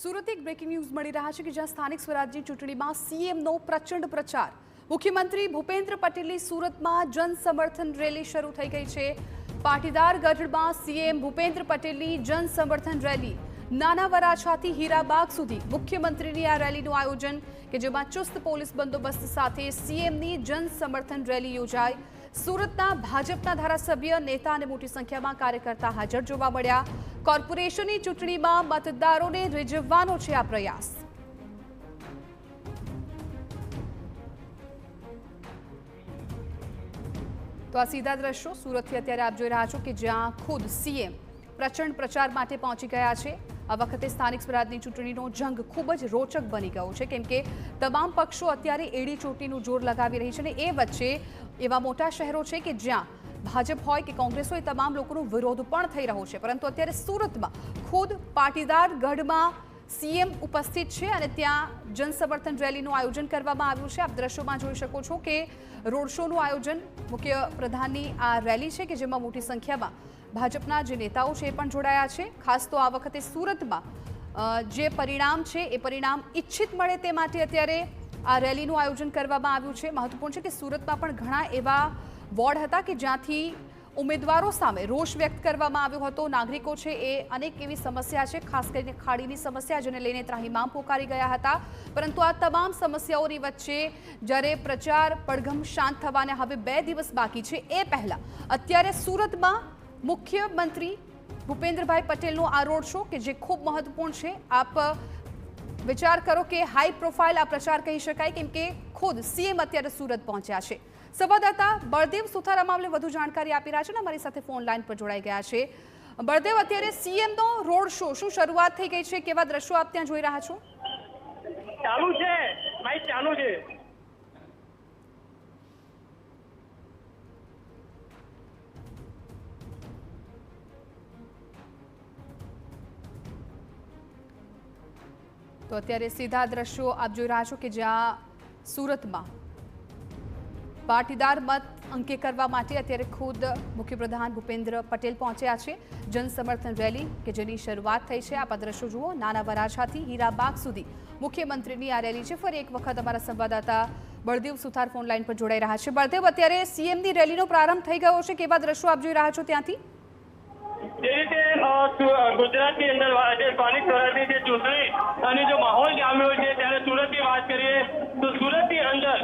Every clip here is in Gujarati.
સુરત એક બ્રેકિંગ ન્યૂઝ મળી રહ્યા છે કે જ્યાં સ્થાનિક સ્વરાજ્યની ચૂંટણીમાં સીએમનો પ્રચંડ પ્રચાર। મુખ્યમંત્રી ભૂપેન્દ્ર પટેલની સુરતમાં જન સમર્થન રેલી શરૂ થઈ ગઈ છે। પાટીદાર ગઢમાં સીએમ ભૂપેન્દ્ર પટેલની જન સમર્થન રેલી નાના વરાછાથી હીરાબાગ સુધી મુખ્યમંત્રીની આ રેલીનું આયોજન કે જેમાં ચુસ્ત પોલીસ બંદોબસ્ત સાથે સીએમની જન સમર્થન રેલી યોજાઈ। સુરતના ભાજપના ધારાસભ્ય નેતા અને મોટી સંખ્યામાં કાર્યકર્તા હાજર જોવા મળ્યા। કોર્પોરેશનની ચૂંટણીમાં મતદારોને રીઝવવાનો છે આ પ્રયાસ। તો આ સીધા દ્રશ્યો સુરતથી અત્યારે આપ જોઈ રહ્યા છો કે જ્યાં ખુદ સીએમ પ્રચંડ પ્રચાર માટે પહોંચી ગયા છે। આ વખતે સ્થાનિક સ્વરાજની ચૂંટણીનો જંગ ખૂબ જ રોચક બની ગયો છે કેમ કે તમામ પક્ષો અત્યારે એડી ચોટીનું જોર લગાવી રહી છે અને એ વચ્ચે એવા મોટા શહેરો છે કે જ્યાં ભાજપ હોય કે કોંગ્રેસ હોય તમામ લોકોનો વિરોધ પણ થઈ રહ્યો છે, પરંતુ અત્યારે સુરતમાં ખુદ પાટીદાર ગઢમાં સીએમ ઉપસ્થિત છે અને ત્યાં જન સમર્થન રેલીનું આયોજન કરવામાં આવ્યું છે। આપ દ્રશ્યોમાં જોઈ શકો છો કે રોડ શોનું આયોજન મુખ્ય પ્રધાનની આ રેલી છે કે જેમાં મોટી સંખ્યામાં ભાજપના જે નેતાઓ છે એ પણ જોડાયા છે। ખાસ તો આ વખતે સુરતમાં જે પરિણામ છે એ પરિણામ ઈચ્છિત મળે તે માટે અત્યારે આ રેલીનું આયોજન કરવામાં આવ્યું છે। મહત્વપૂર્ણ છે કે સુરતમાં પણ ઘણા એવા વોર્ડ હતા કે જ્યાંથી ઉમેદવારો સામે રોષ વ્યક્ત કરવામાં આવ્યો હતો। નાગરિકો છે એ અનેક એવી સમસ્યા છે, ખાસ કરીને ખાડીની સમસ્યા જેને લઈને ત્રાહિમામ પોકારી ગયા હતા, પરંતુ આ તમામ સમસ્યાઓની વચ્ચે જ્યારે પ્રચાર પડઘમ શાંત થવાને હવે 2 દિવસ બાકી છે એ પહેલા અત્યારે સુરતમાં મુખ્યમંત્રી ભૂપેન્દ્રભાઈ પટેલનો આ રોડ શો કે જે ખૂબ મહત્વપૂર્ણ છે। આપ વિચાર કરો કે હાઈ પ્રોફાઇલ આ પ્રચાર કહી શકાય કેમ કે ખુદ સીએમ અત્યારે સુરત પહોંચ્યા છે। સંવાદદાતા બળદેવ સુથાર આ મામલે વધુ જાણકારી આપી રહ્યા છે અને અમારી સાથે ફોન લાઈન પર જોડાઈ ગયા છે। બળદેવ, અત્યારે સીએમનો રોડ શો શું શરૂઆત થઈ ગઈ છે? કેવા દ્રશ્યો આપ ત્યાં જોઈ રહ્યા છો? ચાલુ છે ભાઈ, ચાલુ છે। તો અત્યારે સીધા દ્રશ્યો આપ જોઈ રહ્યા છો કે જ્યાં સુરતમાં પાટીદાર મત અંકે કરવા માટે અત્યારે ખુદ મુખ્યપ્રધાન ભૂપેન્દ્ર પટેલ પહોંચ્યા છે। જન સમર્થન રેલી કે જેની શરૂઆત થઈ છે। આપ દ્રશ્યો જુઓ, નાના વરાછાથી હીરાબાગ સુધી મુખ્યમંત્રીની આ રેલી છે। ફરી એક વખત અમારા સંવાદદાતા બળદેવ સુથાર ફોન લાઈન પર જોડાઈ રહ્યા છે। બળદેવ, અત્યારે સીએમની રેલીનો પ્રારંભ થઈ ગયો છે, કેવા દ્રશ્યો આપ જોઈ રહ્યા છો ત્યાંથી? જે રીતે ગુજરાતની અંદર સ્થાનિક સ્વરાજની જે ચૂંટણી અને જો માહોલ જામ્યો છે ત્યારે સુરતની વાત કરીએ તો સુરતની અંદર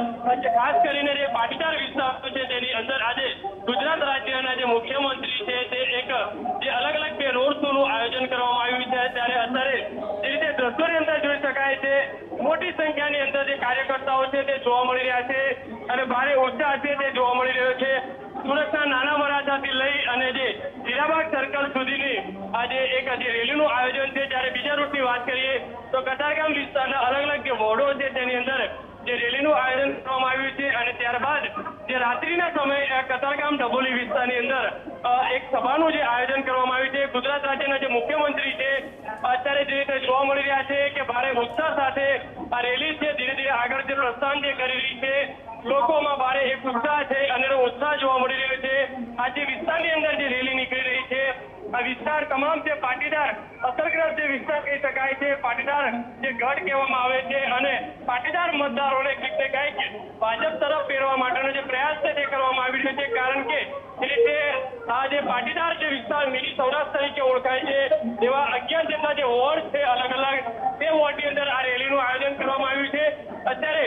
ખાસ કરીને જે પાટીદાર વિસ્તારો છે તેની અંદર આજે ગુજરાત રાજ્યના જે મુખ્યમંત્રી છે તે એક જે અલગ અલગ બે રોડ શોનું આયોજન કરવામાં આવ્યું છે। ત્યારે અત્યારે જે રીતે દ્રશ્યોની અંદર જોઈ શકાય છે મોટી સંખ્યાની અંદર જે કાર્યકર્તાઓ છે તે જોવા મળી રહ્યા છે અને ભારે ઉત્સાહ છે તે જોવા મળી રહ્યો છે। સુરતના નાના વરાછાથી લઈ અને જે હીરાબાગ સર્કલ સુધીની આજે એક જે રેલીનું આયોજન છે। જ્યારે બીજા રૂટની વાત કરીએ તો કતારગામ વિસ્તારના અલગ અલગ જે વોર્ડો છે તેની અંદર જે રેલીનું આયોજન કરવામાં આવ્યું છે અને ત્યારબાદ જે રાત્રિના સમયે કતારગામ ડભોલી વિસ્તારની અંદર એક સભાનું જે આયોજન કરવામાં આવ્યું છે। ગુજરાત રાજ્યના જે મુખ્યમંત્રી છે અત્યારે જે રીતે જોવા મળી રહ્યા છે કે ભારે ઉત્સાહ સાથે આ રેલી છે ધીરે ધીરે આગળ જે પ્રસ્થાન જે કરી રહી છે। લોકોમાં ભારે એક ઉત્સાહ છે અને ઉત્સાહ જોવા મળી રહ્યો છે। આ જે વિસ્તારની અંદર જે રેલી નીકળી રહી છે આ વિસ્તાર તમામ જે પાટીદાર અસરગ્રસ્ત જે વિસ્તાર કહી શકાય છે, પાટીદાર જે ગઢ કહેવામાં આવે છે અને પાટીદાર મતદારોને કંઈક ને કંઈક ભાજપ તરફ ફેરવા માટેનો જે પ્રયાસ છે તે કરવામાં આવી રહ્યો છે। કારણ કે જે રીતે આ જે પાટીદાર જે વિસ્તાર મિની સૌરાષ્ટ્ર તરીકે ઓળખાય છે એવા 11 જેટલા જે વોર્ડ છે અલગ અલગ તે વોર્ડની અંદર આ રેલીનું આયોજન કરવામાં આવ્યું છે। અત્યારે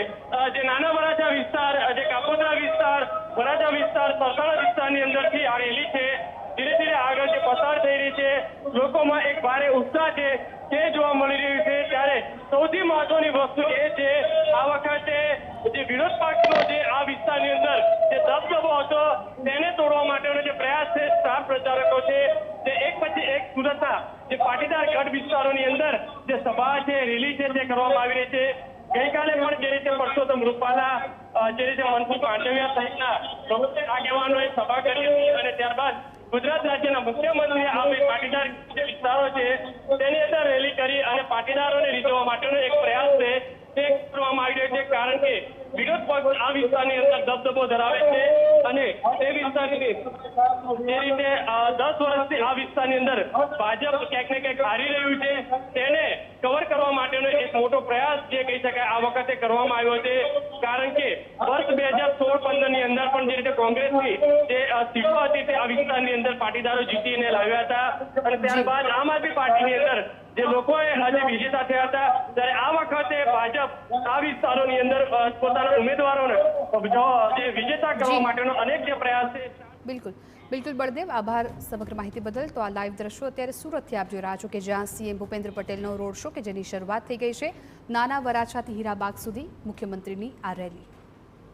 જે નાના વરાછા વિસ્તાર, જે કાપોદ્રા વિસ્તાર, વરાછા વિસ્તાર, સરસાણા વિસ્તારની અંદરથી આ રેલી છે ધીરે ધીરે આગળ જે પસાર થઈ રહી છે। લોકોમાં એક ભારે ઉત્સાહ છે તે જોવા મળી રહ્યું છે। ત્યારે સૌથી મહત્વની વસ્તુ એ છે આ વખતે જે વિરોધ પક્ષનો જે આ વિસ્તારની અંદર જે દબદબો હતો તેને તોડવા માટેનો જે પ્રયાસ છે સ્ટાર પ્રચારકો છે તે એક પછી એક સુરતના જે પાટીદાર ગઢ વિસ્તારોની અંદર જે સભા છે, રેલી છે તે કરવામાં આવી રહી છે। ગઈકાલે પણ જે રીતે પરસોત્તમ રૂપાલા, જે રીતે મનસુખ માંડવિયા સહિતના પ્રમુખ આગેવાનોએ સભા કરી હતી અને ત્યારબાદ ગુજરાત રાજ્યના મુખ્યમંત્રીએ આ પાટીદાર જે વિસ્તારો છે તેની અંદર રેલી કરી અને પાટીદારોને રીઝવવા માટેનો એક પ્રયાસ છે તે કરવામાં આવી રહ્યો છે। કારણ કે વિરોધ પક્ષ આ વિસ્તારની અંદર દબદબો ધરાવે છે અને તે વિસ્તારની જે રીતે 10 વર્ષથી આ વિસ્તારની અંદર ભાજપ ક્યાંક ને ક્યાંક હારી રહ્યું છે તેને કવર કરવા એક મોટો પ્રયાસ જે કહી શકાય આ વખતે કરવામાં આવ્યો છે, કારણ કે વર્ષ 2016-15 ની અંદર પણ જે રીતે કોંગ્રેસની જે સીટો હતી તે આ વિસ્તારની અંદર પાટીદારો જીતીને લાવ્યા હતા અને ત્યારબાદ આમ આદમી પાર્ટીની અંદર જે લોકોએ આજે વિજેતા થયા હતા, ત્યારે આ વખતે ભાજપ આ વિસ્તારોની અંદર પોતાના ઉમેદવારોને જે વિજેતા કરવા માટેનો અનેક જે પ્રયાસ છે. બિલકુલ બિલકુલ બળદેવ, આભાર સમગ્ર માહિતી બદલ. તો આ લાઈવ દ્રશ્યો અત્યારે સુરતથી આપ જોઈ રહ્યા છો કે જ્યાં સીએમ ભૂપેન્દ્ર પટેલનો રોડ શો કે જેની શરૂઆત થઈ ગઈ છે. નાના વરાછાથી હીરાબાગ સુધી મુખ્યમંત્રીની આ રેલી.